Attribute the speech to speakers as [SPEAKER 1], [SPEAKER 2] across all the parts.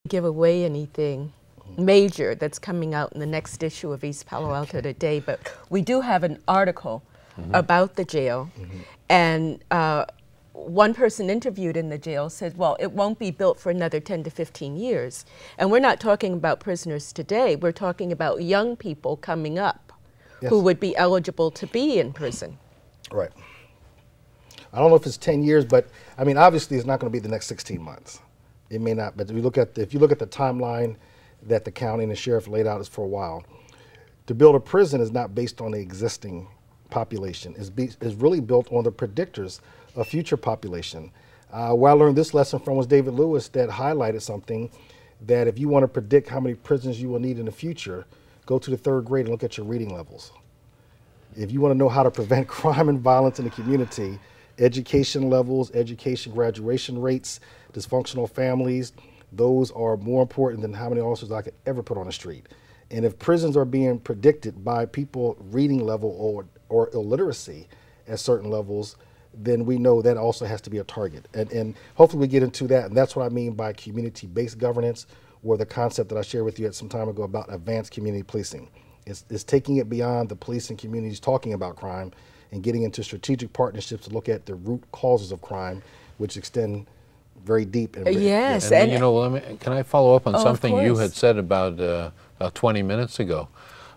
[SPEAKER 1] give away anything major that's coming out in the next issue of East Palo Alto Today, but we do have an article about the jail, and one person interviewed in the jail said, well, it won't be built for another 10 to 15 years. And we're not talking about prisoners today, we're talking about young people coming up who would be eligible to be in prison.
[SPEAKER 2] Right. I don't know if it's 10 years, but I mean, obviously it's not going to be the next 16 months. It may not, but if you look at the timeline that the county and the sheriff laid out is for a while. To build a prison is not based on the existing population. It's really built on the predictors of future population. Where I learned this lesson from was David Lewis, that highlighted something that if you want to predict how many prisons you will need in the future, go to the 3rd grade and look at your reading levels. If you want to know how to prevent crime and violence in the community, education levels, education graduation rates, dysfunctional families, those are more important than how many officers I could ever put on the street. And if prisons are being predicted by people reading level or illiteracy at certain levels, then we know that also has to be a target. And hopefully we get into that. And that's what I mean by community-based governance, or the concept that I shared with you some time ago about advanced community policing. It's taking it beyond the policing communities talking about crime and getting into strategic partnerships to look at the root causes of crime, which extend very deep. And
[SPEAKER 1] yes.
[SPEAKER 3] And you know, can I follow up on something you had said about 20 minutes ago?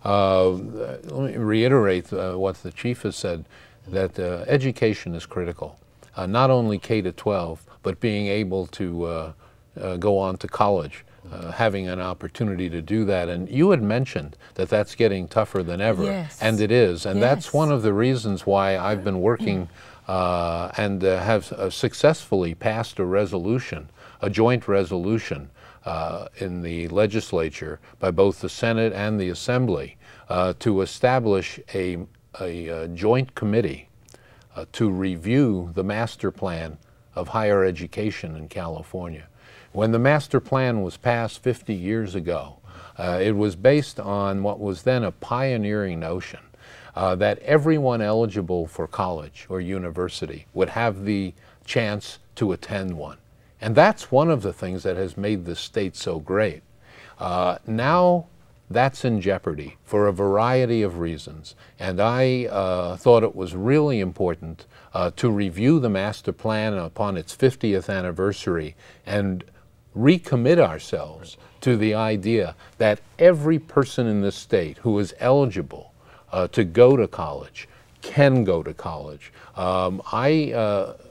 [SPEAKER 3] Let me reiterate what the chief has said, that education is critical. Not only K to 12, but being able to go on to college. Having an opportunity to do that. And you had mentioned that that's getting tougher than ever, and it is. And that's one of the reasons why I've been working and have successfully passed a resolution, a joint resolution in the legislature by both the Senate and the Assembly to establish a joint committee to review the master plan of higher education in California. When the master plan was passed 50 years ago, it was based on what was then a pioneering notion that everyone eligible for college or university would have the chance to attend one. And that's one of the things that has made this state so great. Now that's in jeopardy for a variety of reasons. And I thought it was really important to review the master plan upon its 50th anniversary and recommit ourselves to the idea that every person in this state who is eligible to go to college can go to college. I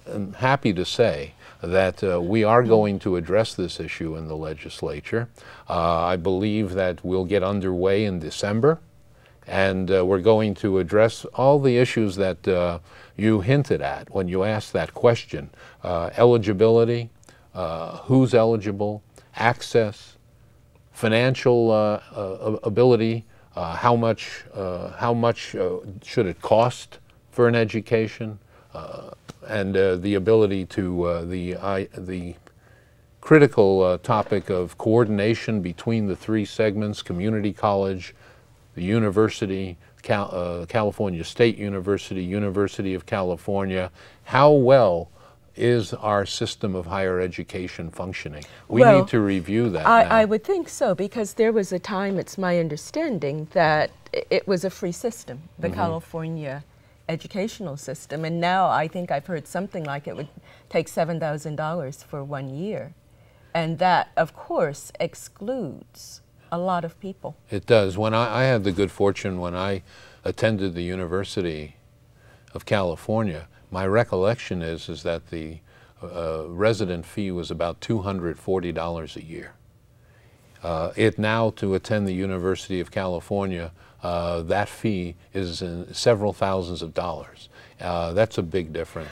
[SPEAKER 3] am happy to say that we are going to address this issue in the legislature. I believe that we'll get underway in December, and we're going to address all the issues that you hinted at when you asked that question. Eligibility, who's eligible, access, financial ability, how much should it cost for an education, and the ability to the critical topic of coordination between the 3 segments: community college, the university, California State University, University of California. How well is our system of higher education functioning? We need to review that.
[SPEAKER 1] I would think so, because there was a time, it's my understanding, that it was a free system, the California educational system, and now I think I've heard something like it would take $7,000 for 1 year. And that, of course, excludes a lot of people.
[SPEAKER 3] It does. When I had the good fortune when I attended the University of California, my recollection is that the resident fee was about $240 a year. It now, to attend the University of California, that fee is in several thousands of dollars. That's a big difference.